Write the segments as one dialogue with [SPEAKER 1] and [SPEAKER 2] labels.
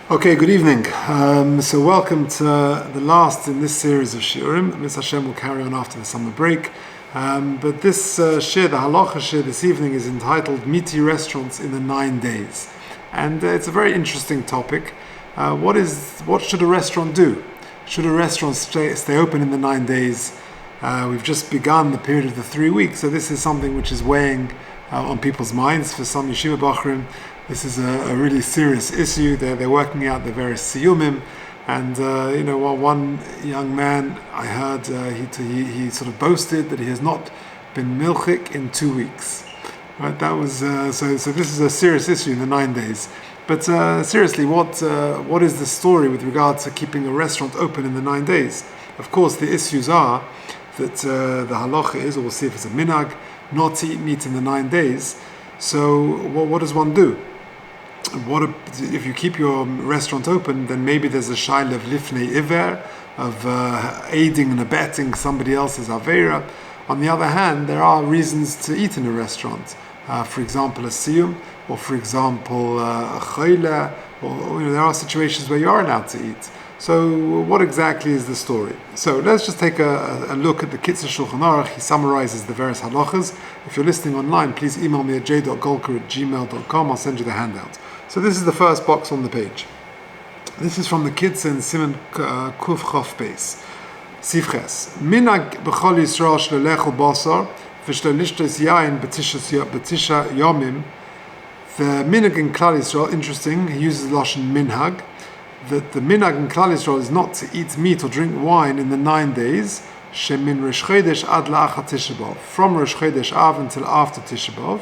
[SPEAKER 1] Okay, good evening. So welcome to the last in this series of Shiurim. Ms. Hashem will carry on after the summer break. But this shir, the halacha shir this evening, is entitled Meaty Restaurants in the 9 Days. And it's a very interesting topic. What should a restaurant do? Should a restaurant stay open in the 9 days? We've just begun the period of the 3 weeks, so this is something which is weighing on people's minds. For some yeshiva bachrim, this is a really serious issue. They're working out the various siyumim, and one young man I heard he sort of boasted that he has not been milchik in 2 weeks. Right? That was so. This is a serious issue in the 9 days. But seriously, what is the story with regard to keeping a restaurant open in the 9 days? Of course, the issues are that the halacha is, or we'll see if it's a minhag, not to eat meat in the 9 days. So what does one do? If you keep your restaurant open, then maybe there's a shaila of lifnei iver, of aiding and abetting somebody else's aveira. On the other hand, there are reasons to eat in a restaurant. For example, a siyum, or for example, a chayla, or there are situations where you are allowed to eat. So what exactly is the story? So let's just take a look at the Kitzur Shulchan Aruch. He summarizes the various halachas. If you're listening online, please email me at j.golker@gmail.com. I'll send you the handout. So this is the first box on the page. This is from the Kitzur in Siman Kuf Chof Beis. Sifches. Minag b'chol Yisrael shelo lechol basar v'shelo lishtos yain b'tisha yomim. The minhag in Klal Yisrael, interesting, he uses the lashon minhag, that the minhag in Klal Yisrael is not to eat meat or drink wine in the 9 days, shemin Rosh Chodesh ad la'achar Tisha B'Av, from Rosh Chodesh Av until after Tisha B'Av,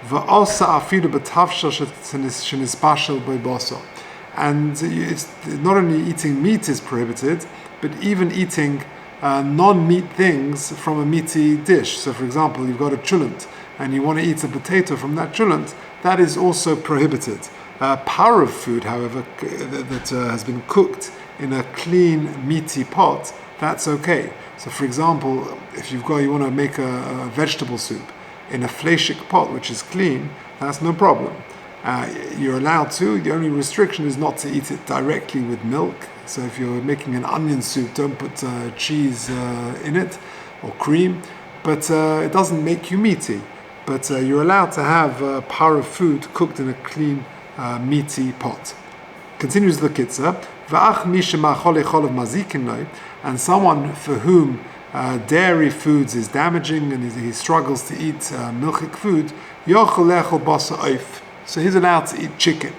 [SPEAKER 1] v'osa afilu b'tavshel shenisbashel b'basar. And it's not only eating meat is prohibited, but even eating non-meat things from a meaty dish. So for example, you've got a chulant, and you want to eat a potato from that chulant, that is also prohibited. Power of food, however, that has been cooked in a clean, meaty pot, that's okay. So for example, if you want to make a vegetable soup in a fleshik pot, which is clean, that's no problem. You're allowed to. The only restriction is not to eat it directly with milk. So if you're making an onion soup, don't put cheese in it, or cream. But it doesn't make you meaty. But you're allowed to have power of food cooked in a clean, meaty pot. Continues the Kitzur. And someone for whom dairy foods is damaging and he struggles to eat milchik food, so he's allowed to eat chicken.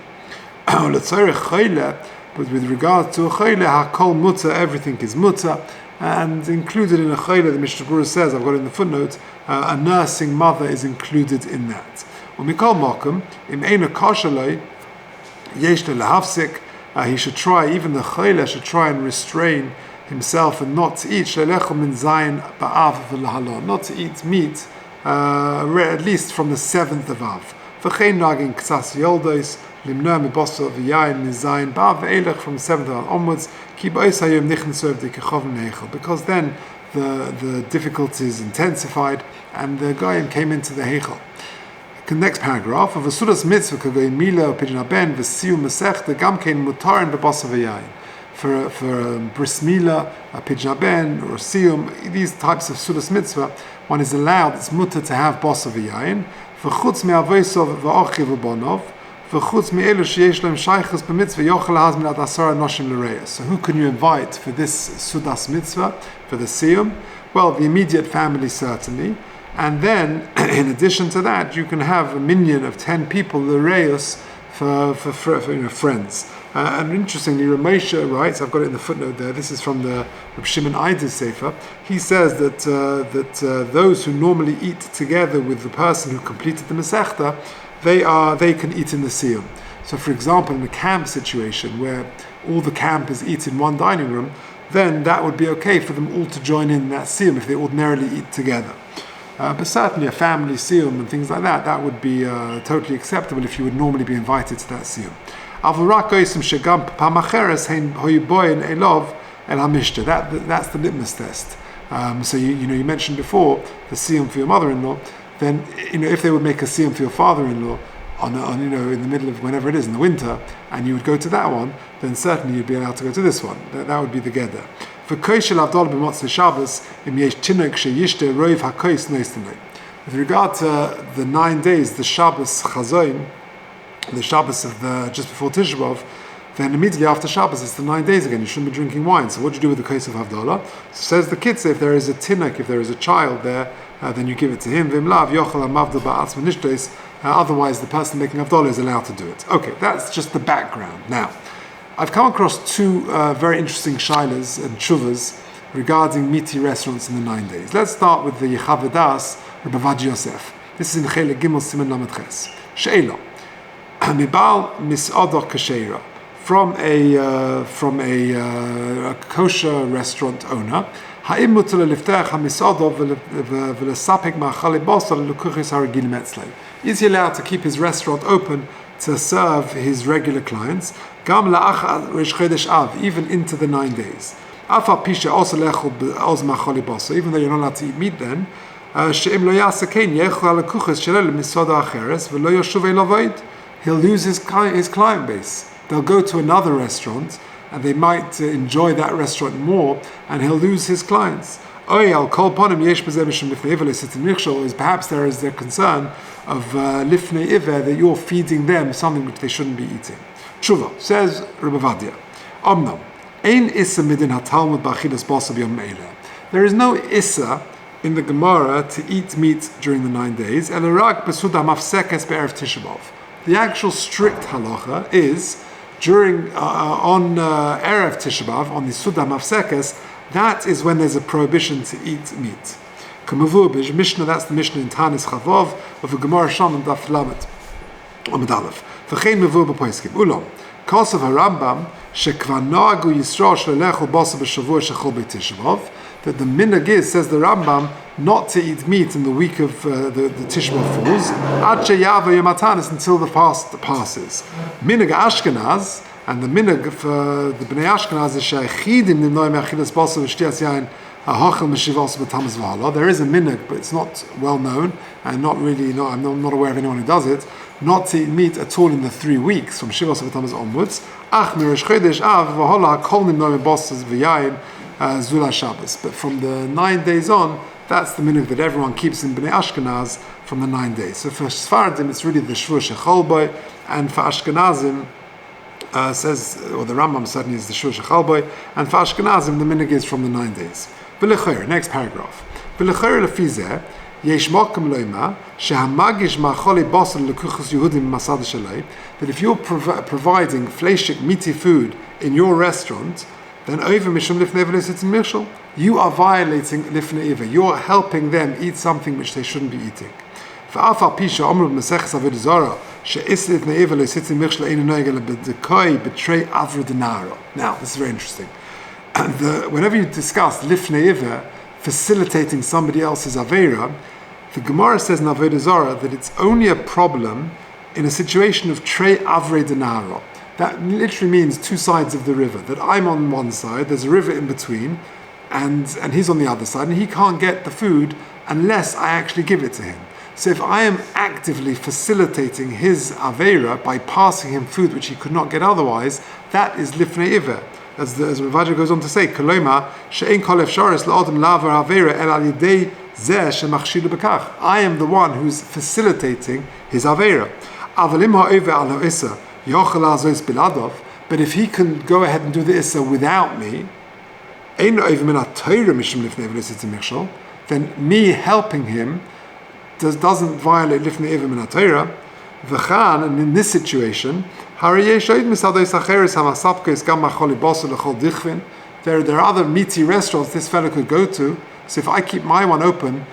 [SPEAKER 1] But with regard to a chayla, hakol muta, everything is muta. And included in a chayla, the Mishnah Berurah says, I've got it in the footnote, a nursing mother is included in that. Umikol mokum, im eina kashalei, yesh lehavsik, he should try, even the chayla should try and restrain himself and not to eat shlelecho min zayin ba'av v'lahalon, not to eat meat at least from the 7th of Av. V'chein nagin ksas yoldos, limnoa miboso v'yayin min zayin ba'av v'elech from the 7th of Av onwards, ki ba'is hayom nichen serv de kechovn nechel, because then the difficulties intensified and the Goyim came into the Heichel. Next paragraph, of a sudas mitzvah kagoi mila or pidyon haben v'siu mesechta gamkein mutarin b'basa v'yayin. For bris mila, a pidyon haben or siyum, these types of sudas mitzvah, one is allowed, it's mutter to have basa v'yayin, v'chutz me'avoisov v'ochiv v'bonov, v'chutz me'elu sheyesh lehem shaychus b'mitzvah yochel lahaz min ad asara noshim l'reis. So who can you invite for this sudas mitzvah, for the siyum? Well, the immediate family certainly. And then, in addition to that, you can have a minyan of 10 people, the reus, for friends. And interestingly, Ramesha writes, I've got it in the footnote there, this is from the Reb Shimon Eider's Sefer, he says that those who normally eat together with the person who completed the Masechta, they can eat in the siyum. So for example, in a camp situation where all the camp is eaten in one dining room, then that would be okay for them all to join in that siyum if they ordinarily eat together. But certainly a family siyum and things like that, that would be totally acceptable if you would normally be invited to that siyum. That's the litmus test. So you mentioned before the siyum for your mother-in-law. Then if they would make a siyum for your father-in-law, on in the middle of whenever it is in the winter, and you would go to that one, then certainly you'd be allowed to go to this one. That would be the Geder. For Koshel Avdol b'Motzei Shabbos, im yesh tinok sheyishte roiv hakois noistenoi. With regard to the 9 days, the Shabbos Chazoin, the Shabbos of just before Tisha B'Av, then immediately after Shabbos it's the 9 days again. You shouldn't be drinking wine. So what do you do with the case of Havdalah? So says the kitzah, if there is a tinok, if there is a child there, then you give it to him. V'imlav yochel hamavdal ba'atzma nishtos. Otherwise, the person making Havdalah is allowed to do it. Okay, that's just the background. Now, I've come across two very interesting shilas and tshuvas regarding Meaty restaurants in the 9 days. Let's start with the Yechavedas Rabbi Yosef. This is in Chelek Gimel Siman Lamed Ches. She'ela. Mibal mis'adach kasheira. From a kosher restaurant owner. Ha'im mutar liftach ha'mis'adav v'lesapek ma'achali basar l'kuchis ha'regilim etzlei. Is he allowed to keep his restaurant open to serve his regular clients? Gam la'achad rish chodesh av, even into the 9 days. Afa pisha also lechol be'oz ma'achali basar, even though you're not allowed to eat meat then. She'im lo ya'aseh kein yechol ha'lekuchis shelel l'misada acheres v'lo yoshuv elovaid. He'll lose his client base. They'll go to another restaurant and they might enjoy that restaurant more, and he'll lose his clients. Is perhaps there is the concern of lifnei iver, that you're feeding them something which they shouldn't be eating. Tshuva, says Rabbi Vadia, Omnam, ein issa midin hatalmud b'achilas basa b'yom me'ileh. There is no issa in the Gemara to eat meat during the 9 days. Elarak b'suda mafsekes be'erev Tisha B'Av. The actual strict halacha is during on Erev Tisha B'Av, on the Suda Mafsekes, that is when there's a prohibition to eat meat. Kamavu Mishnah, that's the Mishnah in Tanis Chavav of a Gemara Sham and Daf Lamed Amud Aleph. V'chein mevu b'poiskim Ulam Kosav HaRambam shekvar noagu Yisrael shlelechol basa b'shavua shechol b'Tisha B'Av, that the minhag is, says the Rambam, not to eat meat in the week of the Tisha B'Av falls, ad sheyava Yom HaTanis, until the fast passes. Minhag Ashkenaz, and the minhag for the Bnei Ashkenaz is she'achidim nimnoi me'achilas basa v'shtias yain ha'achel m'shivos b'tamas v'hala. There is a minhag, but it's not well known, and I'm not aware of anyone who does it, not to eat meat at all in the 3 weeks, from shivos b'tamas onwards. Ach mirish chodesh av v'hala kol nimnoi me'basas v'yain Zula Shabbos. But from the 9 days on, that's the minhag that everyone keeps in Bnei Ashkenaz from the 9 days. So for Sfaradim, it's really the Shvur Shechol Boy, and for Ashkenazim, says, or the Rambam certainly is the Shvur Shechol Boy, and for Ashkenazim, the minhag is from the 9 days. V'lechoyer, next paragraph. V'lechoyer lefizeh, yesh mokum loima, shehamagish ma'acholi basar lekuchos Yehudim masada shalei, that if you're providing fleshik, meaty food in your restaurant, then over mishum lifnei iver sitting mishul, you are violating lifnei iver. You are helping them eat something which they shouldn't be eating. V'afal pisha omru b'meseches avodah zara she'is lifnei iver lo sitting mishul einu noegel b'dekoi b'trei avra denaro. Now, this is very interesting. Whenever you discuss lifnei iver, facilitating somebody else's avera, the Gemara says in avodah zara that it's only a problem in a situation of trei avra denaro. That literally means 2 sides of the river. That I'm on one side, there's a river in between, and he's on the other side, and he can't get the food unless I actually give it to him. So if I am actively facilitating his aveira by passing him food which he could not get otherwise, that is lifnei iver. As Ravaja goes on to say, Koloma she'ein kol efsharis la'adam lavar aveira el al yedei zeh shemachshilu b'kach. I am the one who's facilitating his aveira. Avalim ha'over al ha'isa. But if he can go ahead and do the Issa without me, then me helping him doesn't violate Lifnei Iver Min HaTorah. And in this situation, there are other meaty restaurants this fellow could go to. So if I keep my one open,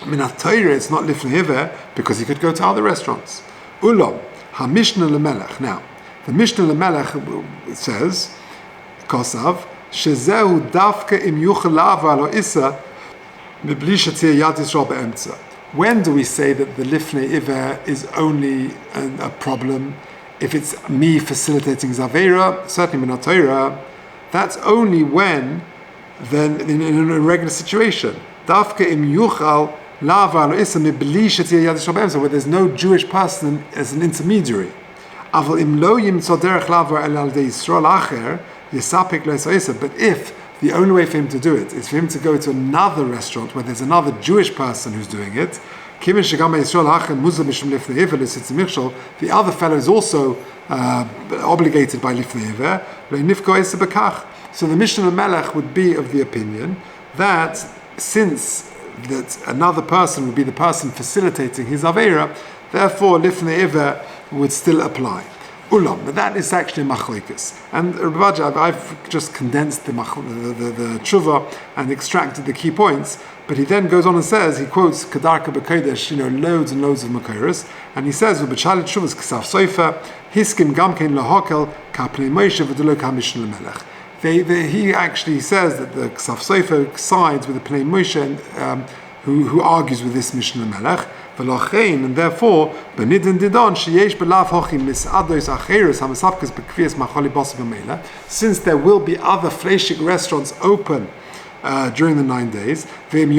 [SPEAKER 1] Min HaTorah, it's not Lifnei Iver, because he could go to other restaurants. Ulam. HaMishnah LeMelech. Now, the Mishnah LeMelech says, Kosav, shezehu dafke im yuchel la'ava lo isa mibli shetzir yad Yisrael be'emtza. When do we say that the lifnei iver is only a problem if it's me facilitating Zavera? Certainly Min HaTorah. That's only when, then in a regular situation. Dafke im yuchal where there's no Jewish person as an intermediary. But if the only way for him to do it is for him to go to another restaurant where there's another Jewish person who's doing it, the other fellow is also obligated by Lifnei Iver. So the Mishnah Melech would be of the opinion that since that another person would be the person facilitating his Aveira, therefore Lifnei Iver would still apply. Ulam, but that is actually machlokes. And Rabbi, I've just condensed the tshuva and extracted the key points. But he then goes on and says, he quotes Kedarka B'Kodesh, loads and loads of Makoros, and he says, "V'b'chalit tshuvas k'saf soifer hiskim gamkein lahakel kapnei Moshe v'delo k'hamishn lemelech." He actually says that the Ksaf Sofer sides with the Pnei Moshe, who argues with this Mishnah Melech, and therefore, since there will be other fleishik restaurants open during the 9 days, and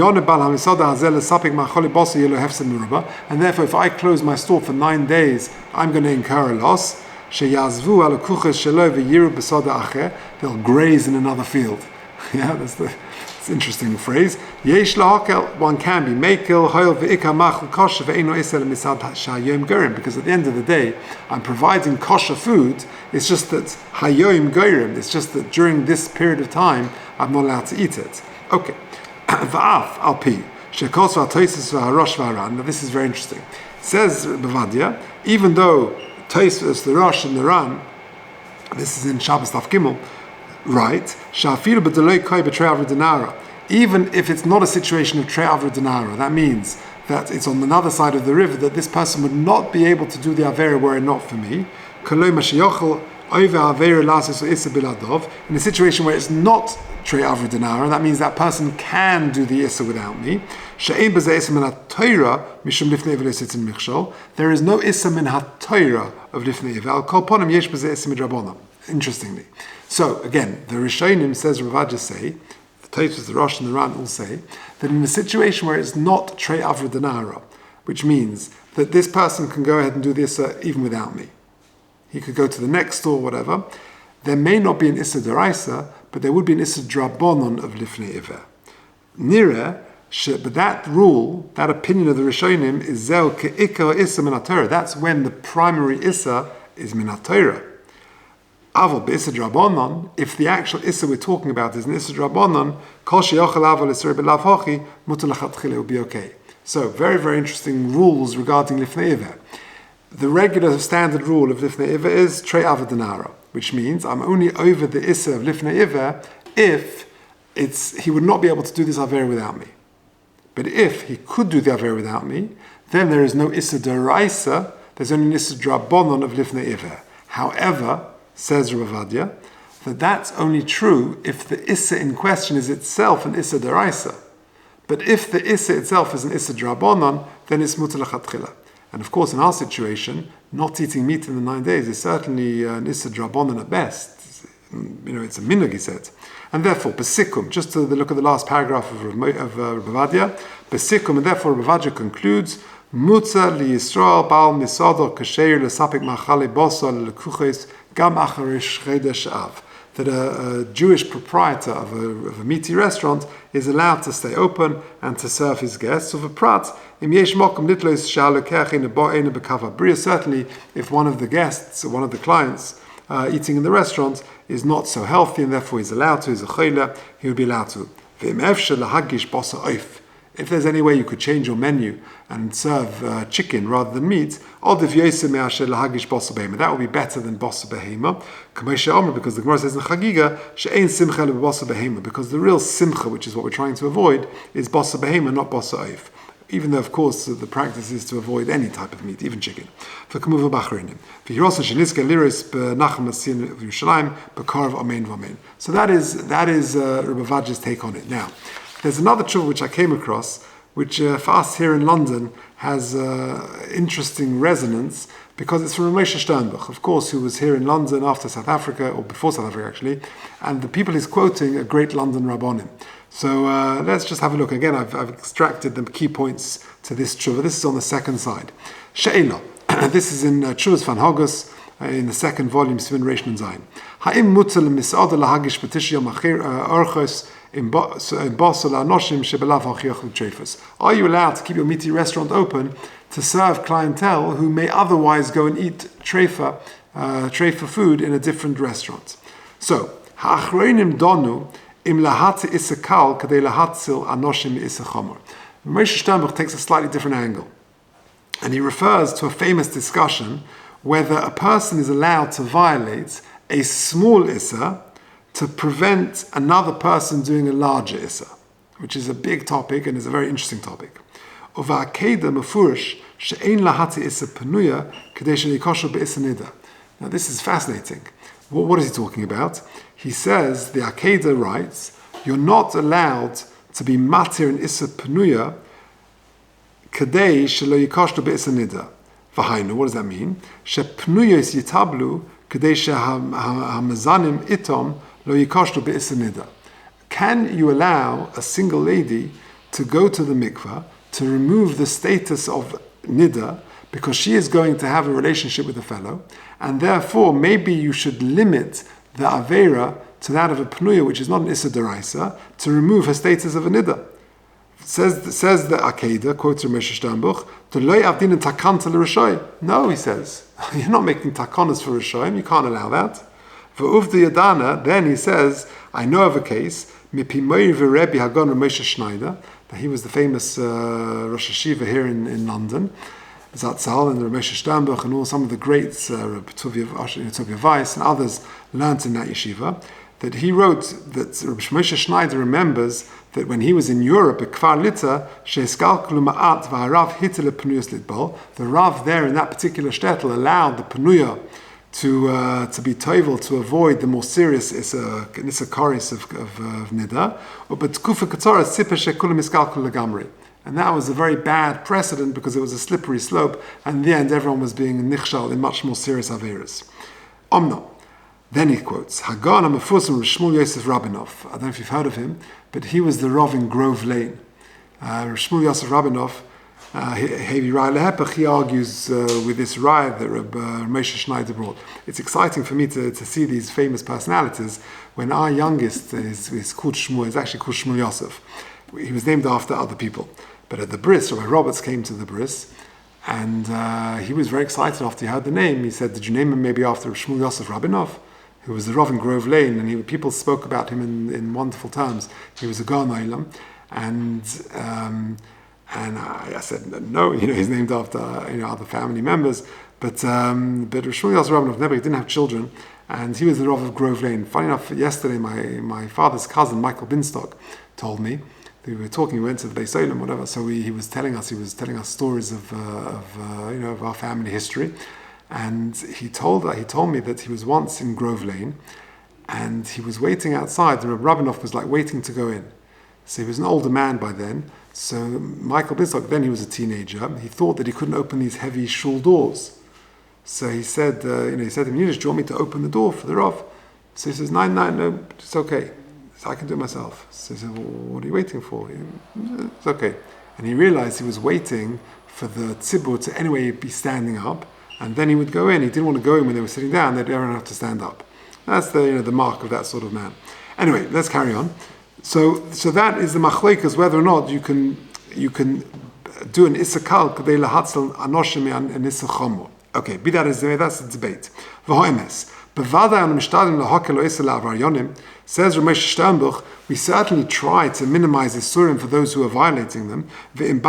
[SPEAKER 1] therefore if I close my store for 9 days, I'm going to incur a loss. They'll graze in another field. Yeah, it's an interesting phrase. One can be mekel, because at the end of the day, I'm providing kosher food. It's just that hayom goyim. It's just that during this period of time, I'm not allowed to eat it. Okay. Now this is very interesting. It says Bavadia, even though Tosfos, the Rosh and the Ran, this is in Shabbos Daf Gimel, right? Even if it's not a situation of Trei Avra Denara, that means that it's on another side of the river, that this person would not be able to do the Avera were it not for me. In a situation where it's not Trei Avra Denara, that means that person can do the Issa without me. There is no Issa min ha-Torah of Lifnei Iver. Interestingly. So, again, the Rishonim, says Ravaja, say, the Tosfos, the Rosh and the Ran all say, that in a situation where it's not Trei Avra Denara, which means that this person can go ahead and do the Issa even without me. He could go to the next store, whatever. There may not be an Issa Deraisa, but there would be an Issa Drabonon of Lifnei Iver. Nira, but that rule, that opinion of the Rishonim is Zel Ke'ikar Issa Min HaTorah. That's when the primary Issa is Min HaTorah. Aval B'Issa Drabonon, if the actual Issa we're talking about is an Issa Drabonon, Kol Sheyochel Aval Isser B'Lav Hochi, Mutar L'Chatchila will be okay. So, very, very interesting rules regarding Lifnei Iver. The regular standard rule of Lifnei Iver is Trei Avra Denara, which means I'm only over the Issa of Lifnei Iver if he would not be able to do this Avera without me. But if he could do the Avera without me, then there is no Issa Deraisa, there's only an Issa Drabonon of Lifnei Iver. However, says Ravadia, that's only true if the Issa in question is itself an Issa Deraisa. But if the Issa itself is an Issa Drabonon, then it's Mutar L'Chatchila. And of course, in our situation, not eating meat in the 9 days is certainly an Issa Drabonon at best. It's a minhag, he said. And therefore, Besikum, just to look at the last paragraph of Ravadia, Besikum, and therefore Ravadia concludes, Mutzah li Yisrael bal misado kasher lesapik machale bosa lekuches gam acharish chedesh av. That a Jewish proprietor of a meaty restaurant is allowed to stay open and to serve his guests. Certainly, if one of the guests or one of the clients eating in the restaurant is not so healthy and therefore he's allowed to, he's a chayla, he would be allowed to. If there's any way you could change your menu and serve chicken rather than meat, that would be better than bossa behema. Because the Gemara says in Chagiga, because the real simcha, which is what we're trying to avoid, is bossa behema, not bossa oif. Even though, of course, the practice is to avoid any type of meat, even chicken. So that is Rabbi Vaj's take on it. Now, there's another tshuva which I came across, which for us here in London has interesting resonance, because it's from Moshe Sternbuch, of course, who was here in London after South Africa, or before South Africa actually, and the people he's quoting are great London Rabbonim. So let's just have a look. Again, I've extracted the key points to this tshuva. This is on the second side. She'ela. This is in Tshuvas Van Hogus, in the second volume, Siman Reish Nun Zayin. Ha'im mutal mis'ada lahagish petish yom orchos in basel anoshim shebelav ha'chiach l'treifas. Are you allowed to keep your Meaty restaurant open to serve clientele who may otherwise go and eat treifa food in a different restaurant? So, ha'achroinim donu im lahati isakal kadei lahatzil anoshim isachomer. Moshe Sternbuch takes a slightly different angle, and he refers to a famous discussion whether a person is allowed to violate a small issa to prevent another person doing a larger issa, which is a big topic and is a very interesting topic. Now this is fascinating. What is he talking about? He says, the Akeda writes, you're not allowed to be matir in issa penuya kadei shelo yikoshlu be'issa nida. V'hainu, what does that mean? She'pnuyos yitablu kadei she'hamazanim itom lo yikoshlu be'issa nida. Can you allow a single lady to go to the mikveh to remove the status of nida because she is going to have a relationship with a fellow, and therefore maybe you should limit the avera to that of a pnuya, which is not an issa deraisa, to remove her status of a nida? Says the Akeda, quotes Moshe Sternbuch, no, he says, you're not making takonas for Rishoyim, you can't allow that. For Uvda Yadana, then he says, I know of a case, Mipimoy Rabbi Hagon Moshe Schneider, that he was the famous Rosh Hashiva here in London, Zatzal and Moshe Sternbuch and all some of the greats, Tuvia Weiss and others learnt in that yeshiva, that he wrote that Moshe Schneider remembers that when he was in Europe at Kfar Lita, the Rav there in that particular shtetl allowed the Penuya to be toivel to avoid the more serious Issa Karis of Nida, but Kufa Katora Sipa Shekulim Iskalkul Lagamri. And that was a very bad precedent because it was a slippery slope, and in the end everyone was being nichshal in much more serious averas. Omno. Then he quotes, Hagan HaMefusim Shmuel Yosef Rabinov. I don't know if you've heard of him, but he was the Rav in Grove Lane. Shmuel Yosef Rabinov, he argues with this riot that Moshe Schneider brought. It's exciting for me to see these famous personalities when our youngest is called Shmuel, is actually called Shmuel Yosef. He was named after other people. But at the bris, Rabbi Roberts came to the bris, and he was very excited after he heard the name. He said, did you name him maybe after Shmuel Yosef Rabinov, who was the Rav in Grove Lane? And people spoke about him in wonderful terms. He was a Gan Olam, and I said, no, he's named after other family members. But Shmuel Yosef Rabinov he didn't have children, and he was the Rav of Grove Lane. Funny enough, yesterday my father's cousin Michael Binstock told me. We were talking. We went to the Beis Olam, whatever. So he was telling us stories of our family history, and he told me that he was once in Grove Lane, and he was waiting outside. The Rabinov was like waiting to go in. So he was an older man by then. So Michael Binstock, then he was a teenager. He thought that he couldn't open these heavy shul doors. So he said, he said to him, do you want me to open the door for the Rav? So he says, no, it's okay. I can do it myself. So he said, well, what are you waiting for? It's okay. And he realized he was waiting for the tzibur to anyway be standing up, and then he would go in. He didn't want to go in when they were sitting down. They'd everyone have to stand up. That's the mark of that sort of man. Anyway, let's carry on. So that is the machlekes, whether or not you can do an isakal kadei lahatzal anoshim and isachomo. Okay, be that as the way, that's the debate. V'hoemes. Says Ramesh Sternbuch, we certainly try to minimize the surim for those who are violating them. And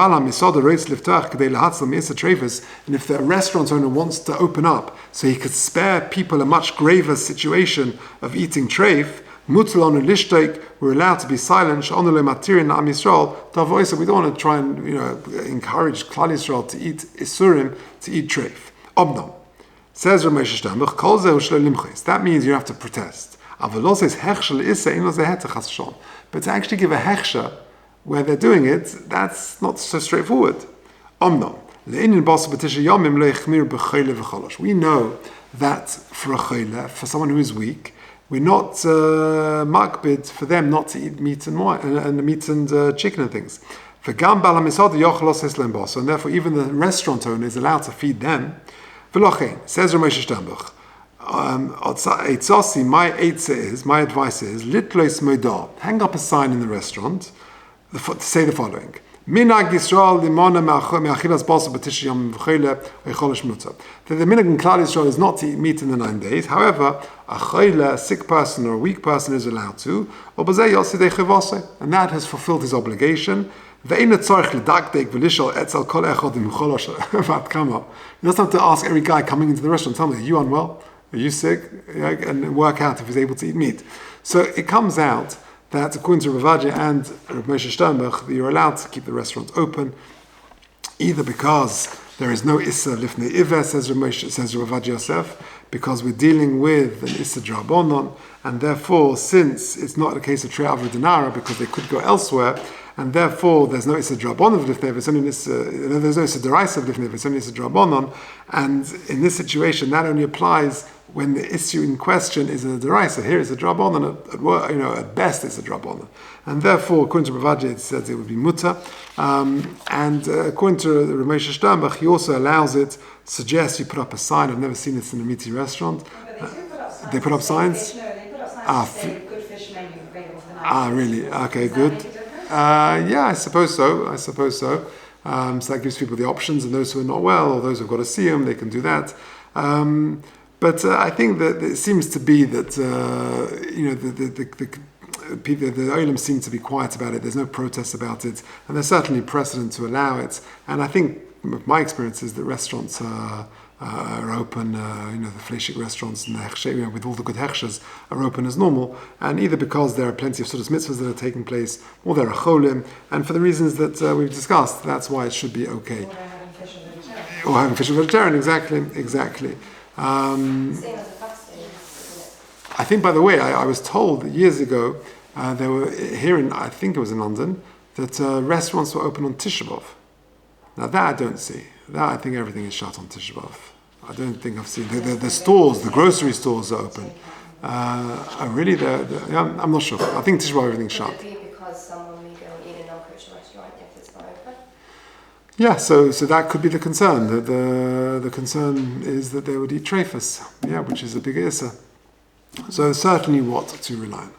[SPEAKER 1] if the restaurant owner wants to open up so he could spare people a much graver situation of eating treif, we're allowed to be silent. We don't want to try and encourage Klal Yisrael to eat isurim, to eat treif. Obnom. Says Ramesh Sternbuch, that means you have to protest. But to actually give a hechsher where they're doing it, that's not so straightforward. We know that for a chayla, for someone who is weak, we're not makbid for them not to eat meat and wine and meat and chicken and things. And therefore, even the restaurant owner is allowed to feed them. Says Ramesh Sternbuch, my advice is, hang up a sign in the restaurant to say the following. Minhag Yisrael limona me'achilas balsa b'tish yom v'choyle v'cholish muta. The minhag in Klal Yisrael is not to eat meat in the 9 days. However, a sick person or a weak person is allowed to. And that has fulfilled his obligation. He doesn't have to ask every guy coming into the restaurant, tell me, are you unwell? Are you sick? And work out if he's able to eat meat. So it comes out that according to Rabbi and Rabbi Moshe Sternbuch, you're allowed to keep the restaurant open, either because there is no Issa Lifnei Iver, says Rabbi Yosef, because we're dealing with an Issa Drabonon, and therefore, since it's not a case of Trei Avra Dinara, because they could go elsewhere, and therefore there's no Issa Drabonon of Lifnei Iver, there's no Issa Deraisa of Lifnei Iver, it's only Issa Drabonon, and in this situation, that only applies when the issue in question is a deraisa. Here it's a drabonon, at best it's a drabonon. And therefore, according to Rabbi, it says it would be muta. And according to Ramesh Sternbuch, he also allows it, suggests you put up a sign. I've never seen this in a Meaty restaurant.
[SPEAKER 2] But they put up signs. They put up signs to say good fish menu available for the night.
[SPEAKER 1] Really? Okay, good. Yeah, I suppose so. So that gives people the options, and those who are not well, or those who've got to see them, they can do that. But I think that it seems to be that the Olam seem to be quiet about it. There's no protest about it, and there's certainly precedent to allow it. And I think my experience is that restaurants are open. The Fleishik restaurants and the hechsher, with all the good hechshers, are open as normal. And either because there are plenty of Sudas mitzvahs that are taking place, or there are cholim, and for the reasons that we've discussed, that's why it should be okay. Or having fish and vegetarian, exactly.
[SPEAKER 2] Same as a fasting, isn't it?
[SPEAKER 1] I think, by the way, I was told that years ago, there were here in, I think it was in London, that restaurants were open on Tisha B'Av. Now that I don't see. That I think everything is shut on Tisha B'Av. I don't think I've seen the stores, the grocery stores are open. Really? I'm not sure. I think Tisha B'Av everything's shut.
[SPEAKER 2] Would it be because someone may go eat in a non-kosher restaurant if it's not open?
[SPEAKER 1] Yeah, so that could be the concern. The concern is that they would eat treifas, which is a big issa. So certainly what to rely on.